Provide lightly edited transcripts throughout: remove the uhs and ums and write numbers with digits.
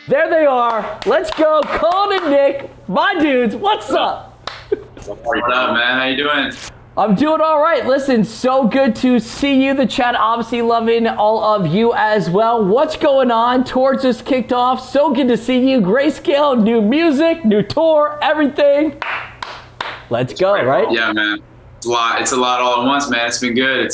There they are. Let's go. Colin and Nick, my dudes. What's up? What up, man? How you doing? I'm doing all right. Listen, so good to see you. The chat obviously loving all of you as well. What's going on? Tours just kicked off. So good to see you. Grayscale, new music, new tour, everything. Let's go, right? Yeah, man. It's a lot all at once, man. It's been good.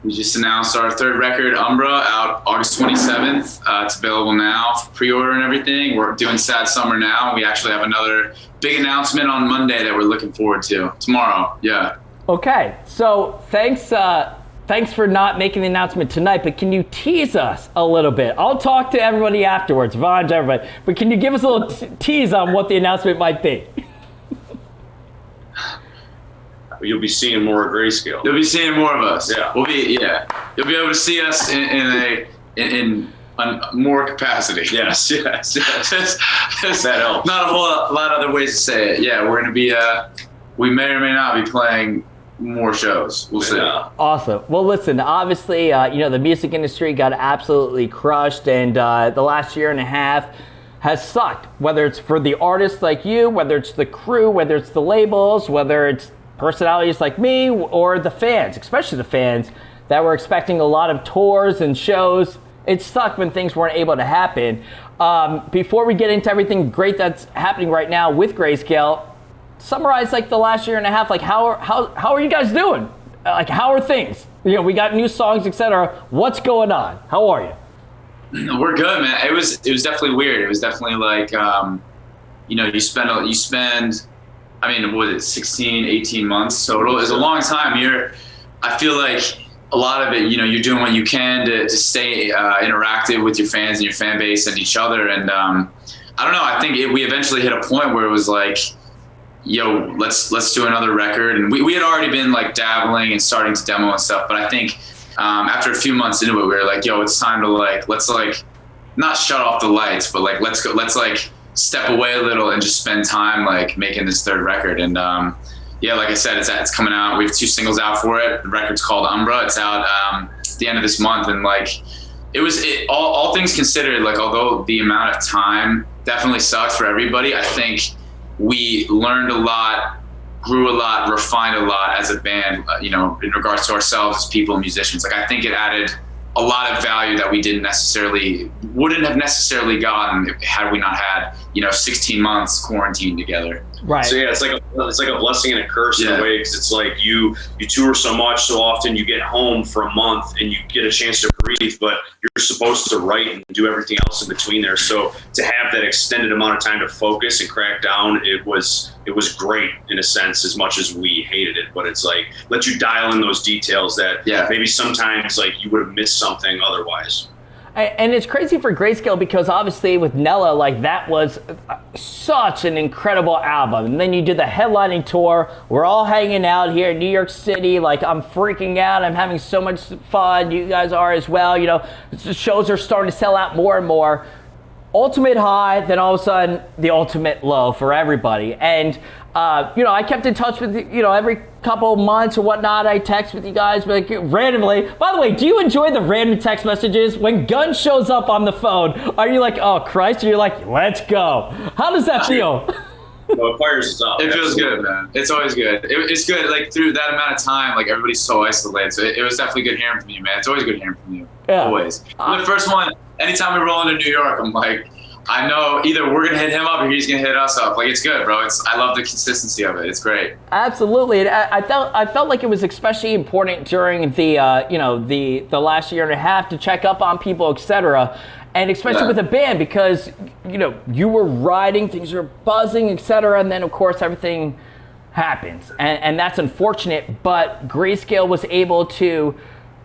We just announced our third record, Umbra, out August 27th. It's available now for pre-order and everything. We're doing Sad Summer now. We actually have another big announcement on Monday that we're looking forward to. Tomorrow, yeah. Okay, so thanks for not making the announcement tonight, but can you tease us a little bit? I'll talk to everybody afterwards, Vaughn, to everybody, but can you give us a little tease on what the announcement might be? You'll be seeing more of Grayscale. You'll be seeing more of us. Yeah. You'll be able to see us in more capacity. Yes. That helps. Not a whole lot of other ways to say it. Yeah, we're gonna be. We may or may not be playing more shows. We'll see. Awesome. Well, listen. Obviously, the music industry got absolutely crushed, and the last year and a half has sucked. Whether it's for the artists like you, whether it's the crew, whether it's the labels, whether it's personalities like me, or the fans, especially the fans that were expecting a lot of tours and shows. It sucked when things weren't able to happen. Before we get into everything great that's happening right now with Grayscale, summarize like the last year and a half. Like how are you guys doing? Like how are things? We got new songs, etc. What's going on? How are you? We're good, man. It was definitely weird. It was definitely like you spend. I mean, what is it, 16, 18 months total? It's a long time. I feel like a lot of it, you're doing what you can to stay interactive with your fans and your fan base and each other. And I don't know, I think we eventually hit a point where it was like, yo, let's do another record. And we had already been like dabbling and starting to demo and stuff. But I think after a few months into it, we were like, yo, it's time to let's not shut off the lights, but let's step away a little and just spend time making this third record. And like I said, it's coming out. We have 2 singles out for it. The record's called Umbra. It's out at the end of this month. And all things considered, although the amount of time definitely sucked for everybody, I think we learned a lot, grew a lot, refined a lot as a band, in regards to ourselves as people and musicians. I think it added a lot of value that we wouldn't have necessarily gotten had we not had 16 months quarantined together. Right. So yeah, it's like a blessing and a curse in a way, because it's like you tour so much, so often you get home for a month and you get a chance to breathe, but you're supposed to write and do everything else in between there. So to have that extended amount of time to focus and crack down, it was great in a sense, as much as we hated it. But it's like let you dial in those details that maybe sometimes you would have missed something otherwise. And it's crazy for Grayscale because obviously with Nella, that was such an incredible album. And then you did the headlining tour. We're all hanging out here in New York City. I'm freaking out. I'm having so much fun. You guys are as well. The shows are starting to sell out more and more. Ultimate high, then all of a sudden the ultimate low for everybody. And I kept in touch with every couple of months or whatnot. I text with you guys randomly. By the way, do you enjoy the random text messages when Gunz shows up on the phone? Are you like, oh Christ? Or you're like, let's go? How does that feel? Well, it fires us up. It feels good, man. It's always good. It's good. Through that amount of time, everybody's so isolated. So it was definitely good hearing from you, man. It's always good hearing from you. Yeah. Always. The first one, anytime we roll into New York, I'm like, I know either we're gonna hit him up or he's gonna hit us up. It's good, bro. I love the consistency of it. It's great. Absolutely. And I felt like it was especially important during the the last year and a half to check up on people, etc. And especially with a band, because you were riding, things were buzzing, etc. And then of course everything happens, and that's unfortunate. But Grayscale was able to,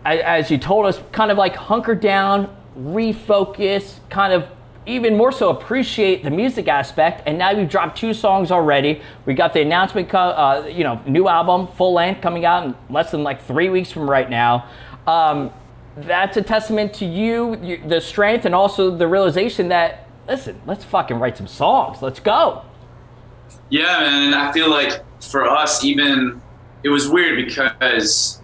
as you told us, kind of hunker down, refocus, kind of even more so appreciate the music aspect. And now you've dropped 2 songs already. We got the announcement, new album, full length, coming out in less than 3 weeks from right now. That's a testament to you, the strength, and also the realization that, listen, let's fucking write some songs. Let's go. Yeah, man. And I feel like for us, even, it was weird because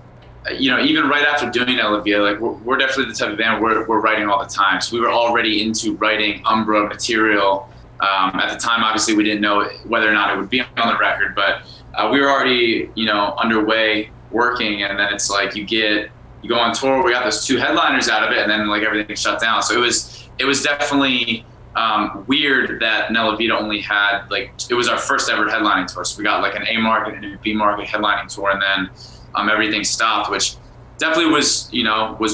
even right after doing Elevia, like we're definitely the type of band we're writing all the time. So we were already into writing Umbra material. At the time, obviously, we didn't know whether or not it would be on the record, but we were already, underway working. And then it's like you go on tour. We got those 2 headliners out of it, and then like everything shut down. So it was definitely weird that Nella Vita only had it was our first ever headlining tour. So we got like an A market and a B market headlining tour, and then everything stopped, which definitely was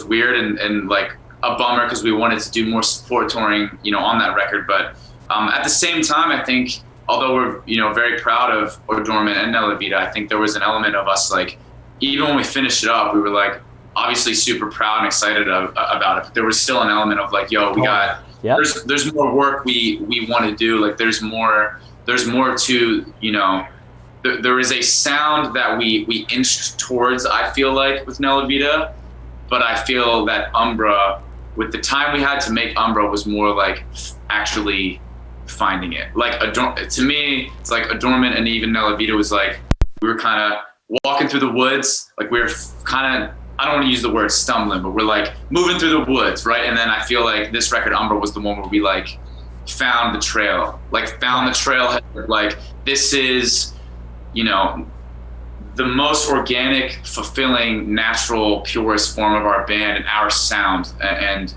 weird and like a bummer because we wanted to do more support touring on that record. But at the same time, I think although we're very proud of O'Dorman and Nella Vita, I think there was an element of us, like, even when we finished it up, we were like obviously super proud and excited about it, but there was still an element of like, yo, we got there's more work we want to do. Like there's more to there is a sound that we inched towards, I feel like, with Nella Vita, but I feel that Umbra, with the time we had to make Umbra, was more like actually finding it. Like to me, it's like Adornment and even Nella Vita was like, we were kind of walking through the woods, like we were kind of, I don't want to use the word stumbling, but we're like moving through the woods, right? And then I feel like this record, Umbra, was the one where we like found the trail, like this is, the most organic, fulfilling, natural, purest form of our band and our sound. And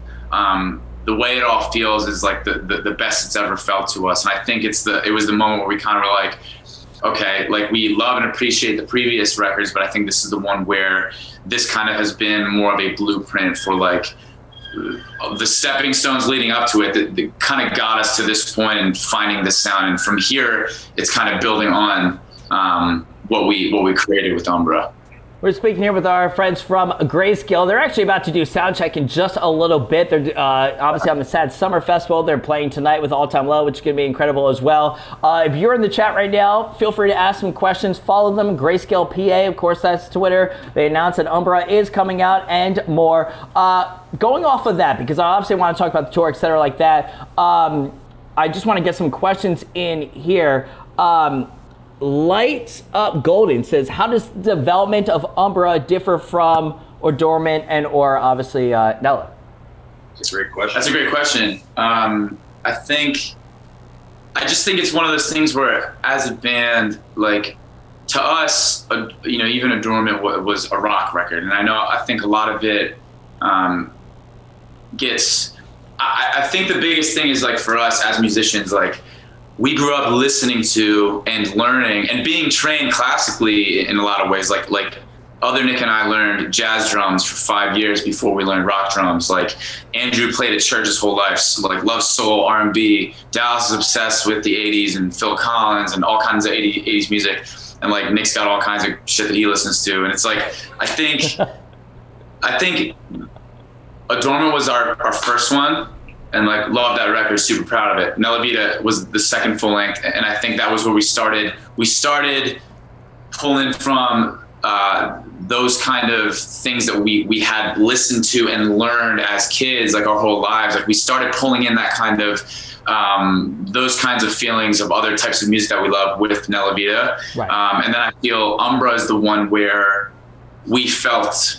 the way it all feels is like the best it's ever felt to us. And I think it was the moment where we kind of were like, okay, like we love and appreciate the previous records, but I think this is the one where this kind of has been more of a blueprint for like the stepping stones leading up to it that kind of got us to this point and finding the sound. And from here, it's kind of building on what we created with Umbra. We're speaking here with our friends from Grayscale. They're actually about to do sound check in just a little bit. They're obviously on the Sad Summer Festival. They're playing tonight with All Time Low, which is going to be incredible as well. If you're in the chat right now, feel free to ask some questions. Follow them, Grayscale PA. Of course, that's Twitter. They announced that Umbra is coming out and more. Going off of that, because I obviously want to talk about the tour, et cetera, like that, I just want to get some questions in here. Light Up Golden says, how does the development of Umbra differ from O'Dorman and or obviously Nella? That's a great question. I just think it's one of those things where, as a band, like, to us, even O'Dorman was a rock record, and I think a lot of it gets. I think the biggest thing is, like, for us as musicians, like, we grew up listening to and learning and being trained classically in a lot of ways. Like other Nick and I learned jazz drums for 5 years before we learned rock drums. Like Andrew played at church his whole life, so like loves soul, R&B. Dallas is obsessed with the 80s and Phil Collins and all kinds of 80s music. And like Nick's got all kinds of shit that he listens to. And it's like, I think Adornment was our first one. And like love that record, super proud of it. Nella Vita was the second full length, and I think that was where we started. We started pulling from those kind of things that we had listened to and learned as kids, like our whole lives. Like we started pulling in that kind of those kinds of feelings of other types of music that we love with Nella Vita. Right. And then I feel Umbra is the one where we felt.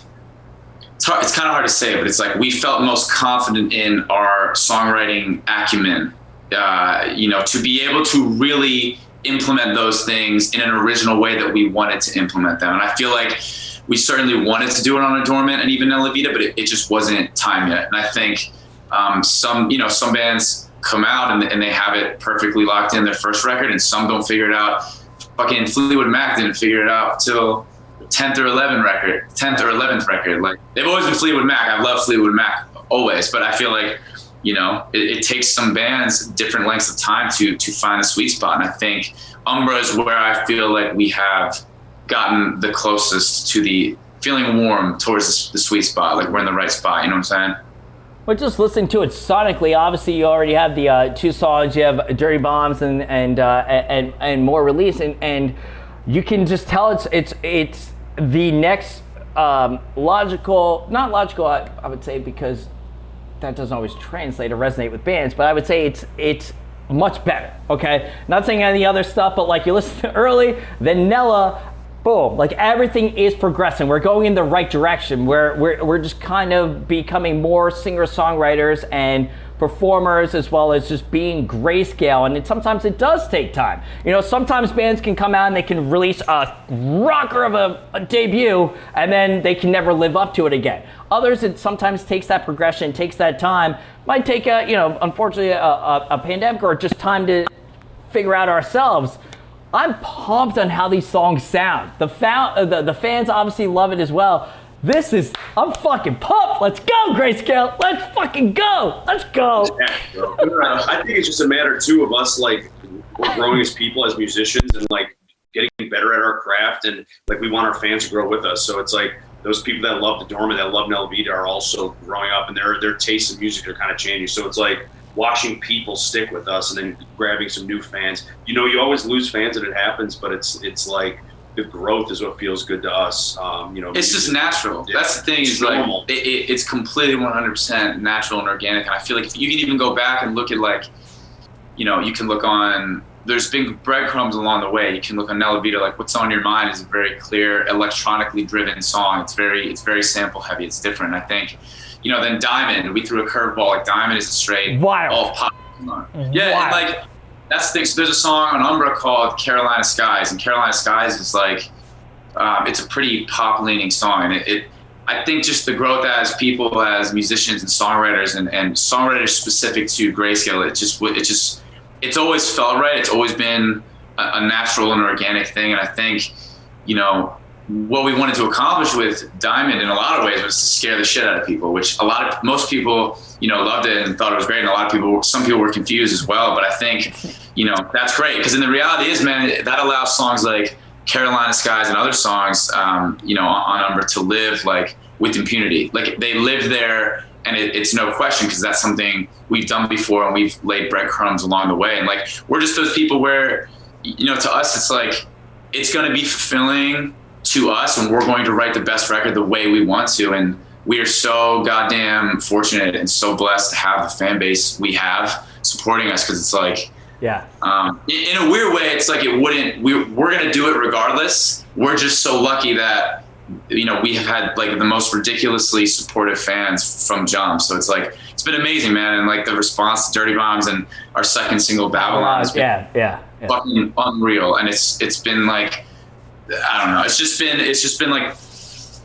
It's kind of hard to say, but it's like we felt most confident in our songwriting acumen, to be able to really implement those things in an original way that we wanted to implement them. And I feel like we certainly wanted to do it on Adornment and even Nella Vita, but it just wasn't time yet. And I think some bands come out and they have it perfectly locked in their first record, and some don't figure it out. Fucking Fleetwood Mac didn't figure it out till 10th or 11th record. Like they've always been Fleetwood Mac. I've loved Fleetwood Mac always, but I feel like, it takes some bands different lengths of time to find a sweet spot. And I think Umbra is where I feel like we have gotten the closest to the feeling warm towards the sweet spot. Like we're in the right spot. You know what I'm saying? Well, just listening to it sonically, obviously you already have the 2 songs. You have Dirty Bombs and More Release, and you can just tell it's the next logical, not logical, I would say, because that doesn't always translate or resonate with bands, but I would say it's much better, okay? Not saying any other stuff, but like you listen to early, then Nella, boom, like everything is progressing. We're going in the right direction. We're just kind of becoming more singer-songwriters and performers, as well as just being Grayscale. And sometimes it does take time. You know, sometimes bands can come out and they can release a rocker of a debut, and then they can never live up to it again. Others, it sometimes takes that progression, takes that time. Might take unfortunately a pandemic or just time to figure out ourselves. I'm pumped on how these songs sound. The fans obviously love it as well. I'm fucking pumped. Let's go, Grayscale. Let's fucking go. Let's go. I think it's just a matter too of us, like, we're growing as people, as musicians, and like getting better at our craft, and like we want our fans to grow with us. So it's like those people that love the Dormant, that love Nella Vita, are also growing up, and their tastes in music are kind of changing. So it's like watching people stick with us and then grabbing some new fans. You know, you always lose fans and it happens, but it's like the growth is what feels good to us. It's just natural. Yeah. That's the thing, is like it's completely 100% natural and organic. And I feel like if you can even go back and look at, like, you can look on, there's been breadcrumbs along the way. You can look on Nella Vita, like What's on Your Mind is a very clear, electronically driven song. It's very sample heavy. It's different. I think, then Diamond, we threw a curveball. Like, Diamond is a straight all pop. Yeah, and like, that's the thing. So there's a song on Umbra called Carolina Skies, and Carolina Skies is like, it's a pretty pop-leaning song. And I think just the growth as people, as musicians and songwriters, and songwriters specific to Grayscale, it's always felt right. It's always been a natural and organic thing. And I think, what we wanted to accomplish with Diamond in a lot of ways was to scare the shit out of people, which most people, loved it and thought it was great. And some people were confused as well. But I think, that's great, because then the reality is, man, that allows songs like Carolina Skies and other songs, on Umbra to live like with impunity. Like, they live there, and it's no question, because that's something we've done before, and we've laid breadcrumbs along the way. And like, we're just those people where, to us, it's like, it's going to be fulfilling to us, and we're going to write the best record the way we want to. And we are so goddamn fortunate and so blessed to have the fan base we have supporting us, because it's like, yeah. In a weird way, it's like we're going to do it regardless. We're just so lucky that, we have had like the most ridiculously supportive fans from jump. So it's like, it's been amazing, man. And like the response to Dirty Bombs and our second single, Babylon, has been fucking unreal. And it's been like, I don't know. It's just been like,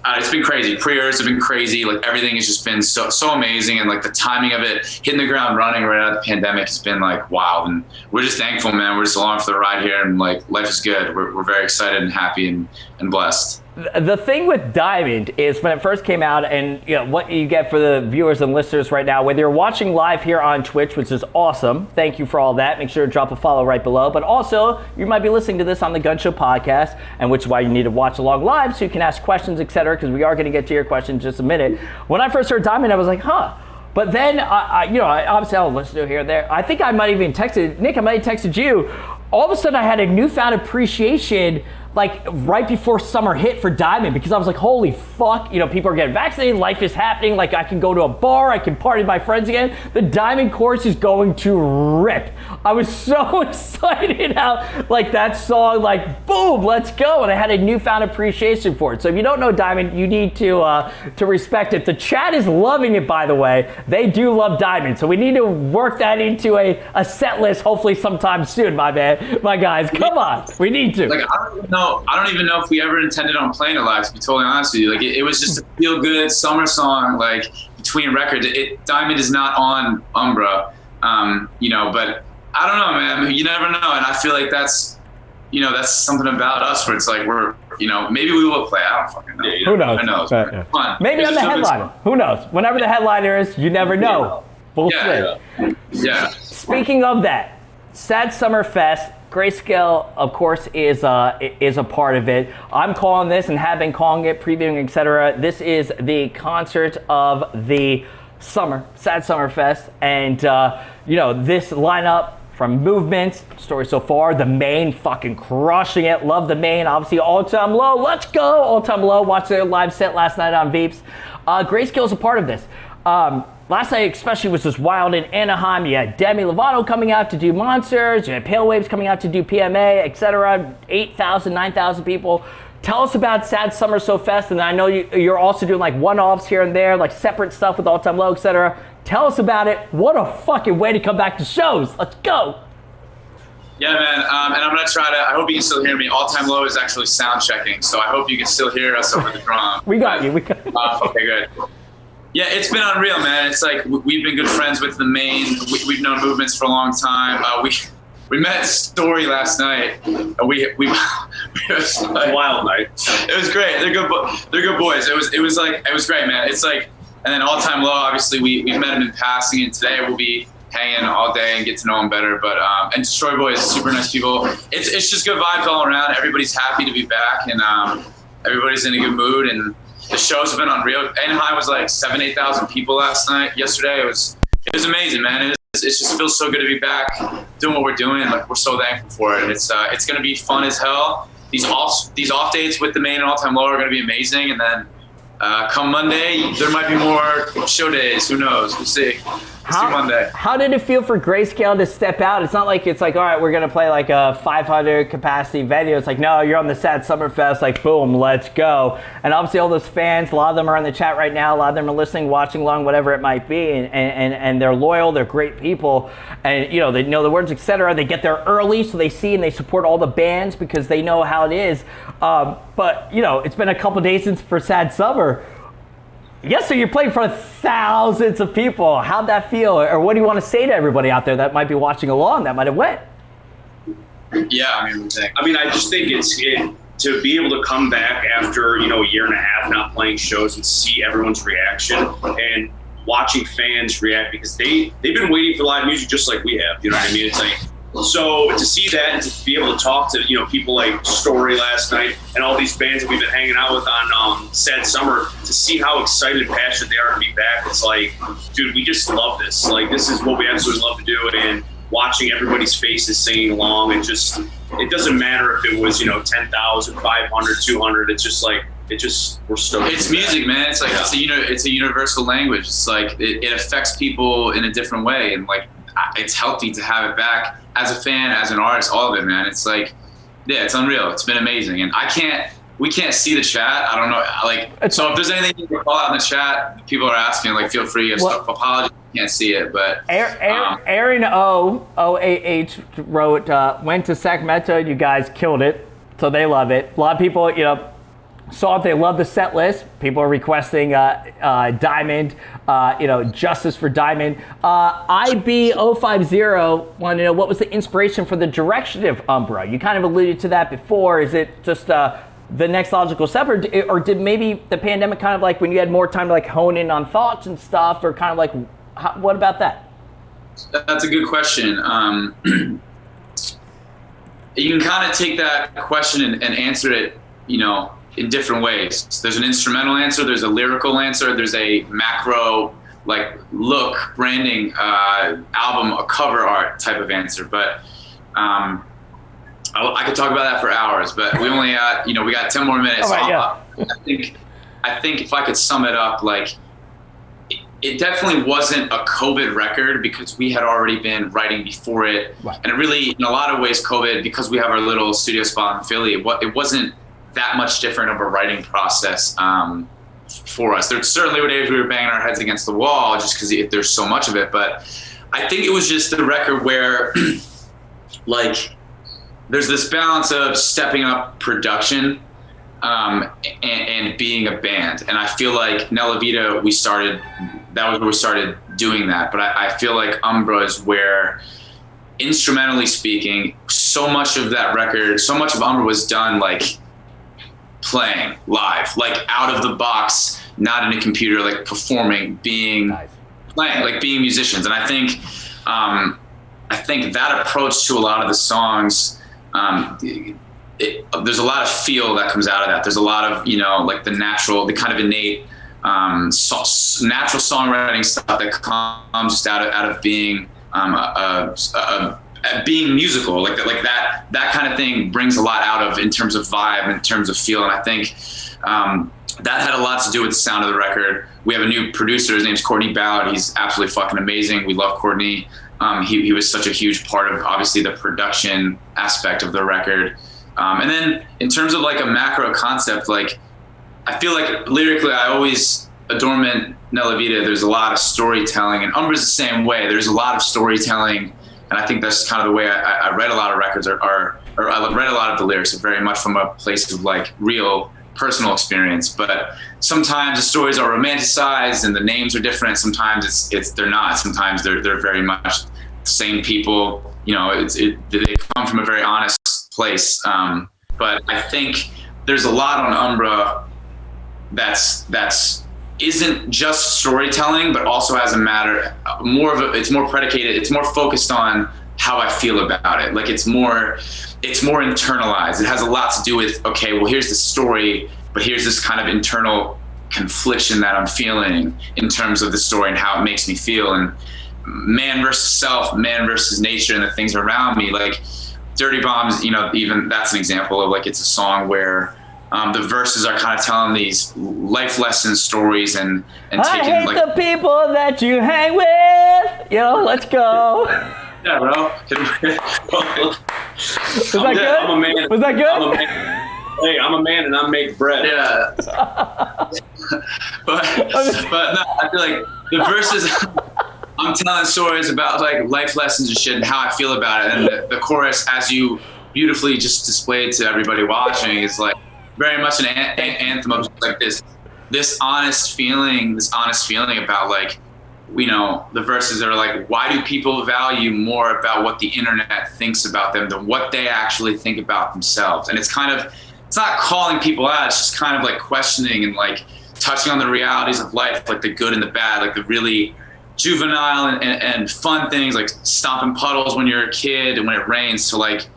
it's been crazy. Pre-orders have been crazy. Like, everything has just been so amazing. And like the timing of it, hitting the ground running right out of the pandemic, has been like, wow. And we're just thankful, man. We're just along for the ride here, and like, life is good. We're very excited and happy and blessed. The thing with Diamond is, when it first came out, and what you get for the viewers and listeners right now, whether you're watching live here on Twitch, which is awesome, thank you for all that. Make sure to drop a follow right below. But also, you might be listening to this on the Gunz Show podcast, and which is why you need to watch along live, so you can ask questions, etc. Because we are going to get to your questions in just a minute. When I first heard Diamond, I was like, huh. But then, I obviously I'll listen to it here and there. I think I might even texted Nick. I might have texted you. All of a sudden, I had a newfound appreciation, like right before summer hit, for Diamond, because I was like, holy fuck, people are getting vaccinated, life is happening, like I can go to a bar, I can party with my friends again. The Diamond chorus is going to rip. I was so excited how, like, that song, like, boom, let's go. And I had a newfound appreciation for it. So if you don't know Diamond, you need to respect it. The chat is loving it, by the way. They do love Diamond. So we need to work that into a set list, hopefully sometime soon, my man. My guys, come on. We need to. Like, I don't even know if we ever intended on playing it live, to be totally honest with you. Like, it was just a feel-good summer song, like, between records. Diamond is not on Umbra, but I don't know, man. You never know. And I feel like that's something about us where it's like, we're, maybe we will play. I don't fucking know. Who knows? Who knows? Fun. Maybe I'm the headliner. Who knows? Whenever the headliner is, you never know. We'll see. Yeah. Speaking of that, Sad Summer Fest, Grayscale, of course, is a part of it. I'm calling this, and have been calling it, previewing, etc. This is the concert of the summer, Sad Summer Fest, and this lineup from Movement, story so far, the Maine, fucking crushing it. Love the Maine, obviously. All Time Low, let's go. All Time Low, watched their live set last night on Veeps. Grayscale is a part of this. Last night especially was just wild in Anaheim. You had Demi Lovato coming out to do Monsters. You had Pale Waves coming out to do PMA, etc. 8,000, 9,000 people. Tell us about Sad Summer So Fest, and I know you're also doing like one-offs here and there, like separate stuff with All Time Low, etc. Tell us about it. What a fucking way to come back to shows. Let's go. Yeah, man, and I'm gonna try to. I hope you can still hear me. All Time Low is actually sound checking, so I hope you can still hear us over the drum. We got you. Okay, good. Yeah, it's been unreal, man. It's like we've been good friends with the Maine. We've known Movements for a long time. We met Story last night. And we it was like, Wild night. It was great. They're good boys. It was great, man. It's like, and then All Time Low. Obviously, we met him in passing, and today we'll be hanging all day and get to know him better. But and Destroy Boys, super nice people. It's just good vibes all around. Everybody's happy to be back, and everybody's in a good mood. And the shows have been unreal. Anaheim was like 8,000 people yesterday. It was amazing, man. It just feels so good to be back doing what we're doing. Like, we're so thankful for it. It's gonna be fun as hell. These off dates with the Maine and All Time Low are gonna be amazing. And then come Monday, there might be more show days. Who knows? We'll see. Monday. How did it feel for Grayscale to step out? It's not like all right, we're gonna play like a 500 capacity venue. It's like, no, you're on the Sad Summer Fest, like boom, let's go. And obviously all those fans, a lot of them are in the chat right now, a lot of them are listening, watching along, whatever it might be, and they're loyal, they're great people, and they know the words, etc. They get there early, so they see and they support all the bands because they know how it is. But it's been a couple days since for Sad Summer. Yes, so you're playing in front of thousands of people. How'd that feel? Or what do you want to say to everybody out there that might be watching along that might have went? Yeah, I just think it's to be able to come back after, a year and a half not playing shows and see everyone's reaction and watching fans react, because they've been waiting for live music just like we have. You know what I mean? It's like, so to see that and to be able to talk to people like Story last night and all these bands that we've been hanging out with on Sad Summer, to see how excited and passionate they are to be back, it's like, dude, we just love this. Like, this is what we absolutely love to do, and watching everybody's faces singing along, and just, it doesn't matter if it was 10,000, 500, 200. It's just like, we're stoked. It's music, man. It's like it's a universal language. It's like it affects people in a different way, and like it's healthy to have it back. As a fan, as an artist, all of it, man. It's like, yeah, it's unreal. It's been amazing. And we can't see the chat. I don't know. So if there's anything you can call out in the chat, people are asking, like, feel free. Apologies, can't see it, but. Aaron O-A-H wrote, went to Sacramento, you guys killed it. So they love it. A lot of people, saw it, they love the set list. People are requesting Diamond, Justice for Diamond. IB050 wanted to know, what was the inspiration for the direction of Umbra? You kind of alluded to that before. Is it just the next logical step, or did maybe the pandemic kind of like when you had more time to like hone in on thoughts and stuff, or kind of like, what about that? That's a good question. You can kind of take that question and answer it, in different ways. There's an instrumental answer, there's a lyrical answer, there's a macro, like, look, branding, album, a cover art type of answer. But I could talk about that for hours, but we only got, we got 10 more minutes. Right, yeah. I think if I could sum it up, like, it definitely wasn't a COVID record because we had already been writing before it. Right. And it really, in a lot of ways, COVID, because we have our little studio spot in Philly, it wasn't that much different of a writing process for us. There certainly were days we were banging our heads against the wall just because there's so much of it. But I think it was just the record where, like, there's this balance of stepping up production and being a band. And I feel like Nella Vita, that was where we started doing that. But I feel like Umbra is where, instrumentally speaking, so much of that record, so much of Umbra was done like playing live, like out of the box, not in a computer, like performing, playing, like being musicians. And I think that approach to a lot of the songs, there's a lot of feel that comes out of that. There's a lot of, like the kind of innate, natural songwriting stuff that comes just out of being, being musical, like that kind of thing brings a lot out of, in terms of vibe, in terms of feel. And I think that had a lot to do with the sound of the record. We have a new producer, his name's Courtney Ballard. He's absolutely fucking amazing. We love Courtney. He was such a huge part of, obviously, the production aspect of the record. And then in terms of like a macro concept, like I feel like lyrically, I always Adornment Nella Vita. There's a lot of storytelling, and Umbra's the same way. There's a lot of storytelling, and I think that's kind of the way I read a lot of records, or I read a lot of the lyrics are very much from a place of like real personal experience. But sometimes the stories are romanticized and the names are different. Sometimes they're not. Sometimes they're very much the same people. You know, they come from a very honest place. But I think there's a lot on Umbra that's isn't just storytelling, but also has a matter it's more predicated, it's more focused on how I feel about it. Like it's more internalized. It has a lot to do with, okay, well, here's the story, but here's this kind of internal confliction that I'm feeling in terms of the story and how it makes me feel. And man versus self, man versus nature, and the things around me. Like Dirty Bombs, you know, even that's an example of like, it's a song where the verses are kind of telling these life lesson stories and taking, I hate like, the people that you hang with. Yo, let's go. Yeah, bro. Was that good? I'm a man. Was that good? I'm a man. Hey, I'm a man and I make bread. Yeah. but no, I feel like the verses, I'm telling stories about like life lessons and shit and how I feel about it. And the chorus, as you beautifully just displayed to everybody watching, is like very much an anthem of like this honest feeling about like, you know, the verses are like, why do people value more about what the internet thinks about them than what they actually think about themselves? And it's not calling people out, it's just kind of like questioning and like touching on the realities of life, like the good and the bad, like the really juvenile and fun things, like stomping puddles when you're a kid and when it rains, to like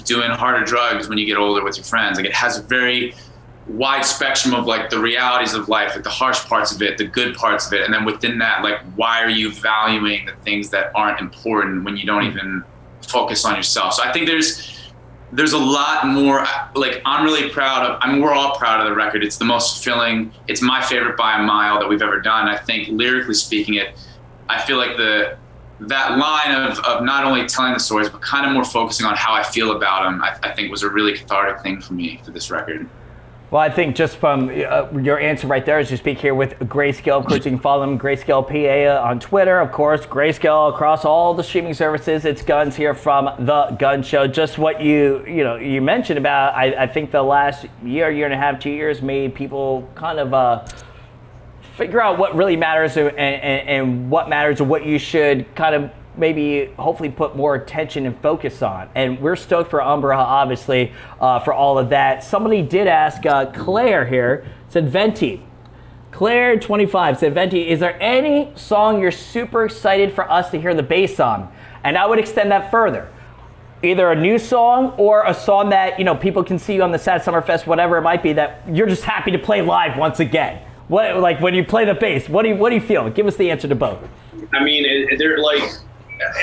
doing harder drugs when you get older with your friends. Like it has a very wide spectrum of like the realities of life, like the harsh parts of it, the good parts of it. And then within that, like, why are you valuing the things that aren't important when you don't even focus on yourself? So I think there's a lot more, like, I'm really proud of, I mean, we're all proud of the record. It's the most fulfilling, it's my favorite by a mile that we've ever done. I think lyrically speaking I feel like that line of not only telling the stories, but kind of more focusing on how I feel about them, I think was a really cathartic thing for me for this record. Well, I think just from your answer right there, as you speak here with Grayscale, of course, you can follow them, Grayscale PA on Twitter, of course, Grayscale across all the streaming services. It's Gunz here from the Gunz Show. Just what you mentioned about, I think the last year and a half, 2 years made people kind of figure out what really matters and what matters and what you should kind of maybe hopefully put more attention and focus on. And we're stoked for Umbra, obviously, for all of that. Somebody did ask, Claire here, said Venti. Claire 25 said, Venti, is there any song you're super excited for us to hear the bass on? And I would extend that further. Either a new song or a song that, you know, people can see you on the Sad Summer Fest, whatever it might be, that you're just happy to play live once again. What, like when you play the bass, what do you feel? Give us the answer to both. I mean, they're like,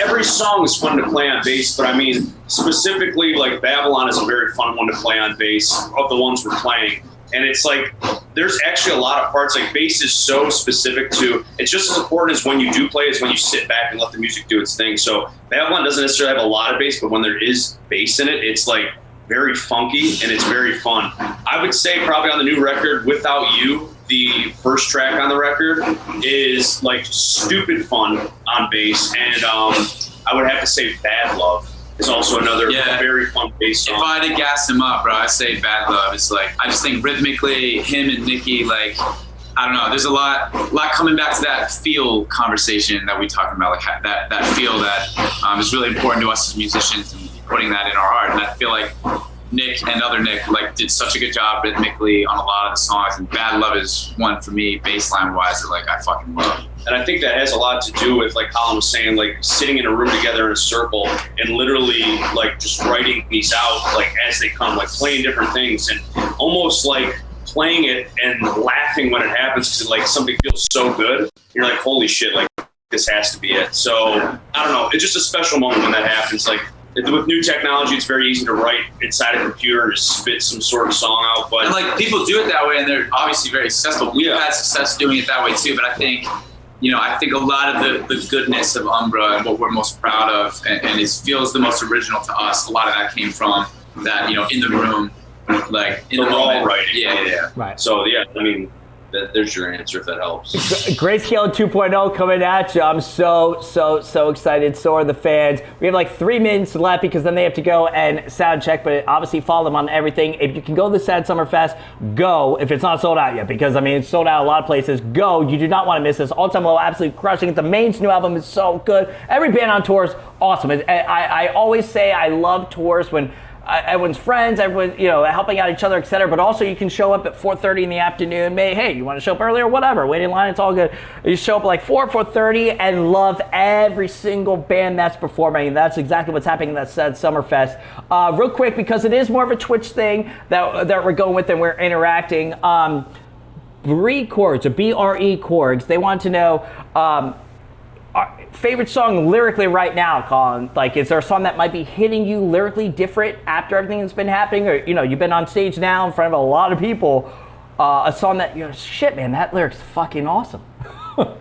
every song is fun to play on bass, but I mean, specifically, like Babylon is a very fun one to play on bass of the ones we're playing. And it's like, there's actually a lot of parts, like bass is so specific to, it's just as important as when you do play as when you sit back and let the music do its thing. So Babylon doesn't necessarily have a lot of bass, but when there is bass in it, it's like very funky and it's very fun. I would say probably on the new record, Without You, the first track on the record, is like stupid fun on bass, and I would have to say Bad Love is also another very fun bass song. If I had to gas him up, bro, I'd say Bad Love. It's like, I just think rhythmically, him and Nikki, like, I don't know, there's a lot coming back to that feel conversation that we talked about, like that feel that is really important to us as musicians and putting that in our art. And I feel like Nick and other Nick like did such a good job rhythmically on a lot of the songs, and Bad Love is one for me baseline wise that like I fucking love. And I think that has a lot to do with, like Colin was saying, like sitting in a room together in a circle and literally like just writing these out like as they come, like playing different things and almost like playing it and laughing when it happens because like somebody feels so good. You're like, holy shit, like this has to be it. So I don't know, it's just a special moment when that happens. Like with new technology, it's very easy to write inside a computer and just spit some sort of song out. But and like people do it that way, and they're obviously very successful. We've had success doing it that way too. But I think, you know, I think a lot of the goodness of Umbra and what we're most proud of, and it feels the most original to us. A lot of that came from that, you know, in the room, like in the moment. Right. Yeah. Right. So yeah, I mean, there's your answer if that helps. Grayscale 2.0 coming at you. I'm so excited. So are the fans. We have like 3 minutes left because then they have to go and sound check, but obviously follow them on everything. If you can go to the Sad Summer Fest, go if it's not sold out yet, because I mean, it's sold out a lot of places. Go. You do not want to miss this. All Time Low, absolutely crushing it. The Maine's new album is so good. Every band on tour is awesome. I always say I love tours when everyone's friends, everyone, you know, helping out each other, etc. But also you can show up at 4:30 in the afternoon. Hey, you want to show up earlier? Whatever. Wait in line. It's all good. You show up like 4:30 and love every single band that's performing. And that's exactly what's happening in that Sad Summer Fest. Real quick, because it is more of a Twitch thing that we're going with and we're interacting. Bre Korgs, or BRE Korgs, they want to know our favorite song lyrically right now, Colin. Like, is there a song that might be hitting you lyrically different after everything that's been happening? Or, you know, you've been on stage now in front of a lot of people. A song that, you know, shit, man, that lyric's fucking awesome. I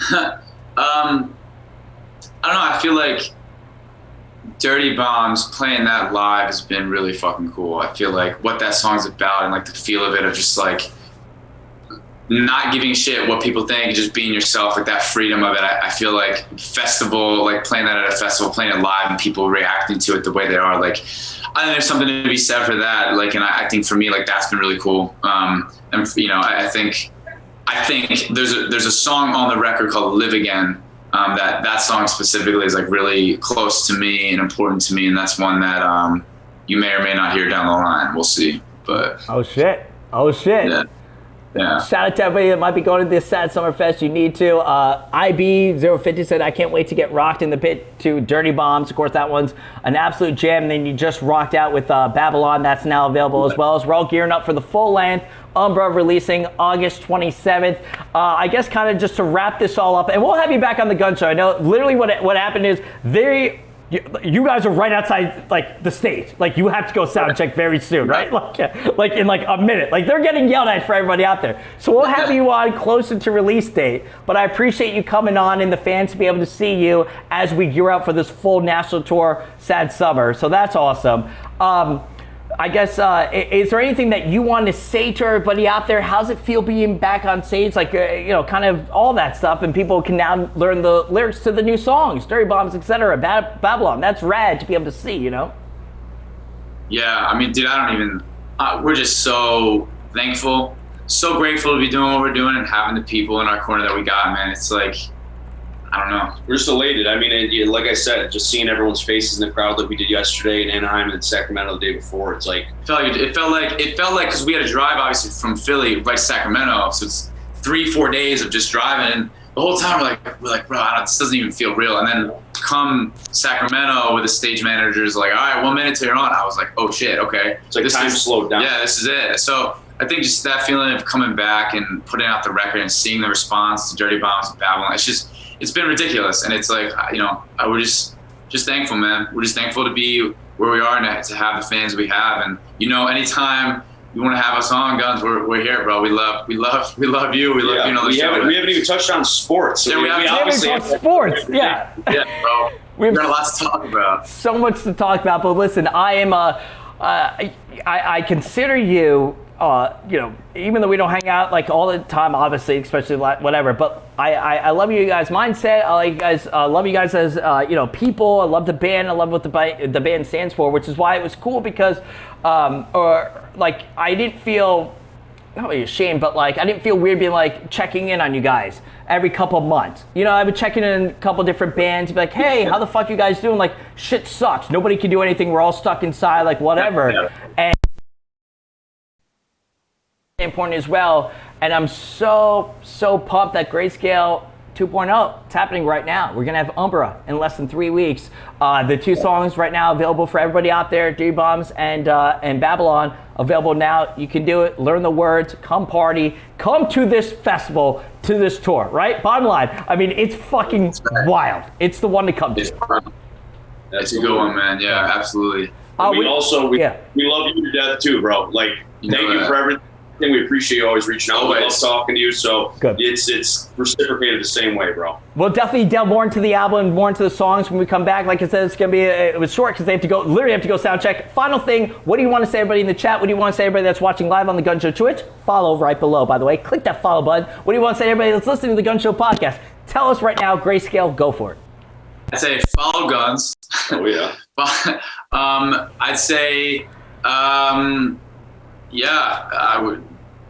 don't know. I feel like Dirty Bombs, playing that live has been really fucking cool. I feel like what that song's about and like the feel of it of just like not giving a shit what people think, just being yourself, like that freedom of it. I feel like festival, like playing that at a festival, playing it live and people reacting to it the way they are, like I think there's something to be said for that. Like, and I think for me, like that's been really cool. And you know, I think there's a song on the record called Live Again. That song specifically is like really close to me and important to me, and that's one that you may or may not hear down the line. We'll see. But oh shit. Yeah. Shout out to everybody that might be going to this Sad Summer Fest. You need to. IB050 said, I can't wait to get rocked in the pit to Dirty Bombs. Of course, that one's an absolute jam. And then you just rocked out with Babylon. That's now available as well. As we're all gearing up for the full length. Umbra releasing August 27th. I guess kind of just to wrap this all up, and we'll have you back on the Gunz Show. I know literally what happened is you guys are right outside like the stage. Like you have to go sound check very soon, right? Like in like a minute. Like they're getting yelled at for everybody out there. So we'll have you on closer to release date. But I appreciate you coming on and the fans to be able to see you as we gear up for this full national tour, Sad Summer. So that's awesome. I guess, is there anything that you want to say to everybody out there? How's it feel being back on stage? Like, you know, kind of all that stuff, and people can now learn the lyrics to the new songs, Dirty Bombs, etc. Babylon. That's rad to be able to see, you know? Yeah, I mean, dude, we're just so thankful, so grateful to be doing what we're doing and having the people in our corner that we got, man. It's like, I don't know. We're just elated. I mean, like I said, just seeing everyone's faces in the crowd like we did yesterday in Anaheim and Sacramento the day before, it's like it felt like because we had to drive obviously from Philly right to Sacramento, so it's 3-4 days of just driving, and the whole time we're like, bro, this doesn't even feel real. And then come Sacramento with the stage managers like, all right, 1 minute till you're on. I was like, oh shit, okay. It's like time slowed down. Yeah, this is it. So I think just that feeling of coming back and putting out the record and seeing the response to Dirty Bombs and Babylon, it's been ridiculous. And it's like, you know, we're just thankful, man. We're just thankful to be where we are and to have the fans we have. And, you know, anytime you want to have us on, Gunz, we're here, bro. We love you. We love you on the show. We haven't even touched on sports. So yeah, we obviously have sports. Yeah. Yeah, bro. We've got lots to talk about. So much to talk about. But listen, I am I consider you, you know, even though we don't hang out like all the time, obviously, especially whatever, but I love you guys' mindset. I like you guys, love you guys as, you know, people. I love the band. I love what the band stands for, which is why it was cool because, like, I didn't feel, not really ashamed, but like, I didn't feel weird being like checking in on you guys every couple of months. You know, I would check in a couple different bands, be like, hey, how the fuck you guys doing? Like, shit sucks. Nobody can do anything. We're all stuck inside, like, whatever. Yeah. And important as well, and I'm so pumped that Grayscale 2.0, it's happening right now. We're gonna have Umbra in less than 3 weeks. The 2 songs right now available for everybody out there, Dirty Bombs and Babylon, available now. You can do it, learn the words, come party, come to this festival, to this tour, right? Bottom line, I mean, it's fucking wild. It's the one to come to. That's a good one, man. Yeah, absolutely. We love you to death too, bro. Like, thank you for everything. we appreciate you always reaching out. We love talking to you. So good. It's reciprocated the same way, bro. We'll definitely delve more into the album, more into the songs when we come back. Like I said, it's gonna be it was short because they literally have to go sound check. Final thing, what do you want to say, everybody in the chat? What do you want to say, everybody that's watching live on the Gunz Show Twitch? Follow right below, by the way. Click that follow button. What do you want to say, everybody that's listening to the Gunz Show podcast? Tell us right now, Grayscale, go for it. I'd say follow Gunz. Oh yeah. I'd say, yeah, I would.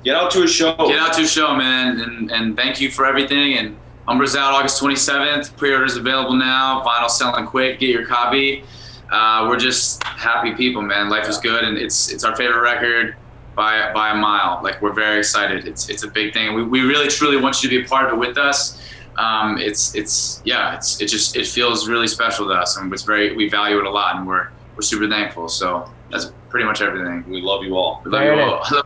Get out to a show. Get out to a show, man, and thank you for everything. And Umbra's out August 27th. Pre-orders available now. Vinyl selling quick. Get your copy. We're just happy people, man. Life is good, and it's our favorite record by a mile. Like, we're very excited. It's a big thing. We really truly want you to be a part of it with us. It feels really special to us, and we value it a lot, and we're super thankful. So that's pretty much everything. We love you all. We love you all.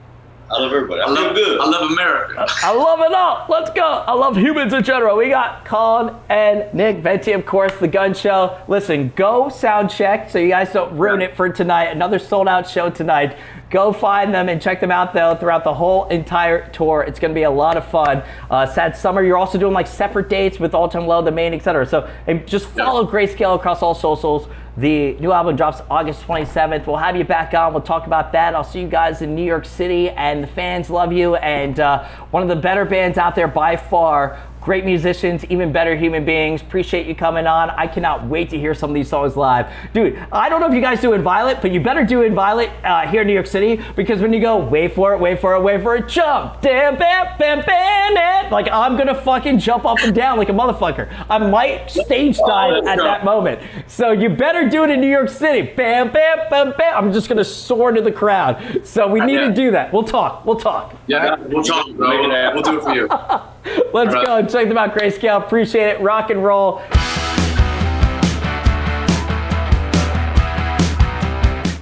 I love everybody. I feel good. I love America. I love it all. Let's go. I love humans in general. We got Colin and Nick Venti, of course, the Gunz Show. Listen, go sound check so you guys don't ruin it for tonight. Another sold out show tonight. Go find them and check them out, though, throughout the whole entire tour. It's going to be a lot of fun. Sad Summer, you're also doing like separate dates with All Time Low, the Maine, etc. So just follow Grayscale across all socials. The new album drops August 27th. We'll have you back on. We'll talk about that. I'll see you guys in New York City, and the fans love you. And one of the better bands out there by far. Great musicians, even better human beings. Appreciate you coming on. I cannot wait to hear some of these songs live. Dude, I don't know if you guys do In Violet, but you better do In Violet here in New York City, because when you go, wait for it, jump, damn, bam, bam, bam, like, I'm gonna fucking jump up and down like a motherfucker. I might stage dive at that moment. So you better do it in New York City. Bam, bam, bam, bam. I'm just gonna soar to the crowd. So we need to do that. We'll talk. Yeah, we'll talk, bro. We'll do it for you. Let's go and check them out, Grayscale. Appreciate it. Rock and roll.